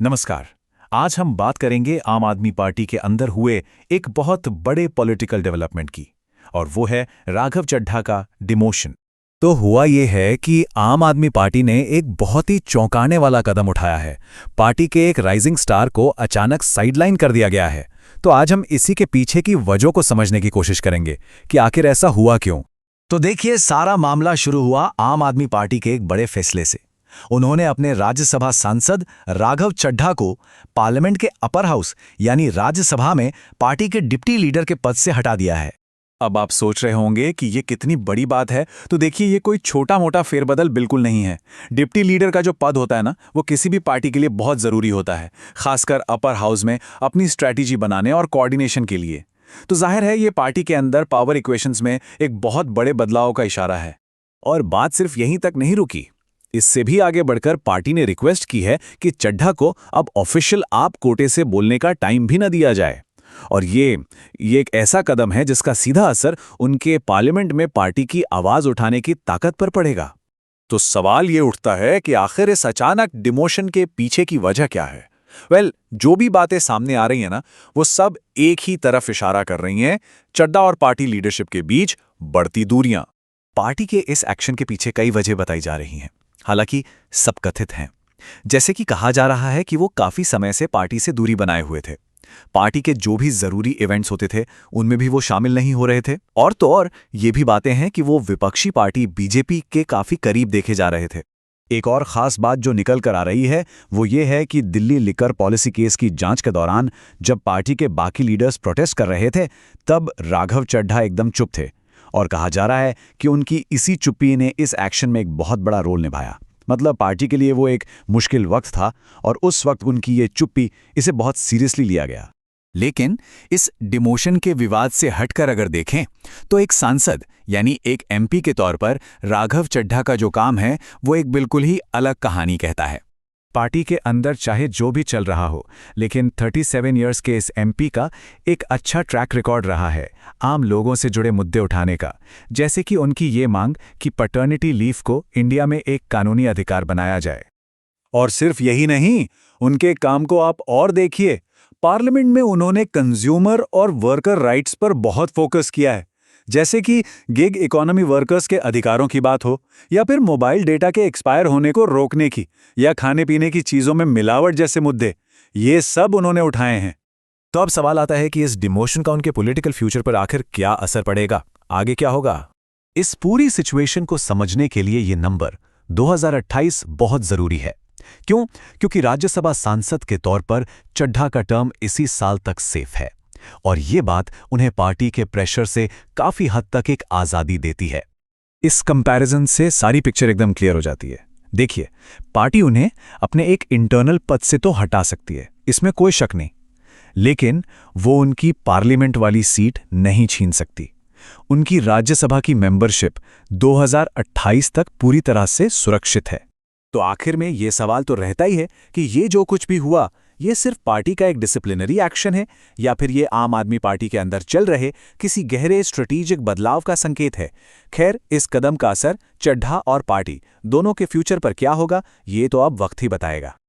नमस्कार। आज हम बात करेंगे आम आदमी पार्टी के अंदर हुए एक बहुत बड़े पॉलिटिकल डेवलपमेंट की, और वो है राघव चड्ढा का डिमोशन। तो हुआ ये है कि आम आदमी पार्टी ने एक बहुत ही चौंकाने वाला कदम उठाया है। पार्टी के एक राइजिंग स्टार को अचानक साइडलाइन कर दिया गया है। तो आज हम इसी के पीछे की वजह को समझने की कोशिश करेंगे कि आखिर ऐसा हुआ क्यों। तो देखिए, सारा मामला शुरू हुआ आम आदमी पार्टी के एक बड़े फैसले से। उन्होंने अपने राज्यसभा सांसद राघव चड्ढा को पार्लियामेंट के अपर हाउस यानी राज्यसभा में पार्टी के डिप्टी लीडर के पद से हटा दिया है। अब आप सोच रहे होंगे कि ये कितनी बड़ी बात है। तो देखिए, ये कोई छोटा मोटा फेरबदल बिल्कुल नहीं है। डिप्टी लीडर का जो पद होता है ना, वो किसी भी पार्टी के लिए बहुत ज़रूरी होता है, खासकर अपर हाउस में अपनी स्ट्रैटेजी बनाने और कोऑर्डिनेशन के लिए। तो जाहिर है, ये पार्टी के अंदर पावर इक्वेशंस में एक बहुत बड़े बदलाव का इशारा है। और बात सिर्फ यहीं तक नहीं रुकी। इससे भी आगे बढ़कर पार्टी ने रिक्वेस्ट की है कि चड्ढा को अब ऑफिशियल आप कोटे से बोलने का टाइम भी न दिया जाए। और ये एक ऐसा कदम है जिसका सीधा असर उनके पार्लियामेंट में पार्टी की आवाज उठाने की ताकत पर पड़ेगा। तो सवाल ये उठता है कि आखिर इस अचानक डिमोशन के पीछे की वजह क्या है। जो भी बातें सामने आ रही हैं ना, वो सब एक ही तरफ इशारा कर रही हैं, चड्ढा और पार्टी लीडरशिप के बीच बढ़ती दूरियां। पार्टी के इस एक्शन के पीछे कई वजह बताई जा रही हैं, हालांकि सब कथित हैं। जैसे कि कहा जा रहा है कि वो काफी समय से पार्टी से दूरी बनाए हुए थे। पार्टी के जो भी जरूरी इवेंट्स होते थे उनमें भी वो शामिल नहीं हो रहे थे। और तो और ये भी बातें हैं कि वो विपक्षी पार्टी बीजेपी के काफी करीब देखे जा रहे थे। एक और खास बात जो निकल कर आ रही है वो ये है कि दिल्ली लिकर पॉलिसी केस की जांच के दौरान जब पार्टी के बाकी लीडर्स प्रोटेस्ट कर रहे थे, तब राघव चड्ढा एकदम चुप थे। और कहा जा रहा है कि उनकी इसी चुप्पी ने इस एक्शन में एक बहुत बड़ा रोल निभाया। मतलब पार्टी के लिए वो एक मुश्किल वक्त था और उस वक्त उनकी ये चुप्पी, इसे बहुत सीरियसली लिया गया। लेकिन इस डिमोशन के विवाद से हटकर अगर देखें तो एक सांसद यानी एक एमपी के तौर पर राघव चड्ढा का जो काम है वो एक बिल्कुल ही अलग कहानी कहता है। पार्टी के अंदर चाहे जो भी चल रहा हो, लेकिन 37 इयर्स के इस एमपी का एक अच्छा ट्रैक रिकॉर्ड रहा है आम लोगों से जुड़े मुद्दे उठाने का। जैसे कि उनकी ये मांग कि पैटर्निटी लीव को इंडिया में एक कानूनी अधिकार बनाया जाए। और सिर्फ यही नहीं, उनके काम को आप और देखिए। पार्लियामेंट में उन्होंने कंज्यूमर और वर्कर राइट्स पर बहुत फोकस किया है, जैसे कि गिग इकोनॉमी वर्कर्स के अधिकारों की बात हो, या फिर मोबाइल डेटा के एक्सपायर होने को रोकने की, या खाने पीने की चीजों में मिलावट जैसे मुद्दे। ये सब उन्होंने उठाए हैं। तो अब सवाल आता है कि इस डिमोशन का उनके पॉलिटिकल फ्यूचर पर आखिर क्या असर पड़ेगा, आगे क्या होगा। इस पूरी सिचुएशन को समझने के लिए ये नंबर 2028 बहुत जरूरी है। क्यों? क्योंकि राज्यसभा सांसद के तौर पर चड्ढा का टर्म इसी साल तक सेफ है, और ये बात उन्हें पार्टी के प्रेशर से काफी हद तक एक आजादी देती है। इस कंपैरिजन से सारी पिक्चर एकदम क्लियर हो जाती है। देखिए, पार्टी उन्हें अपने एक इंटरनल पद से तो हटा सकती है, इसमें कोई शक नहीं, लेकिन वो उनकी पार्लियामेंट वाली सीट नहीं छीन सकती। उनकी राज्यसभा की मेंबरशिप 2028 तक पूरी तरह से सुरक्षित है। तो आखिर में ये सवाल तो रहता ही है कि ये जो कुछ भी हुआ, ये सिर्फ पार्टी का एक डिसिप्लिनरी एक्शन है, या फिर ये आम आदमी पार्टी के अंदर चल रहे किसी गहरे स्ट्रेटेजिक बदलाव का संकेत है। खैर, इस कदम का असर चड्ढा और पार्टी दोनों के फ्यूचर पर क्या होगा, ये तो अब वक्त ही बताएगा।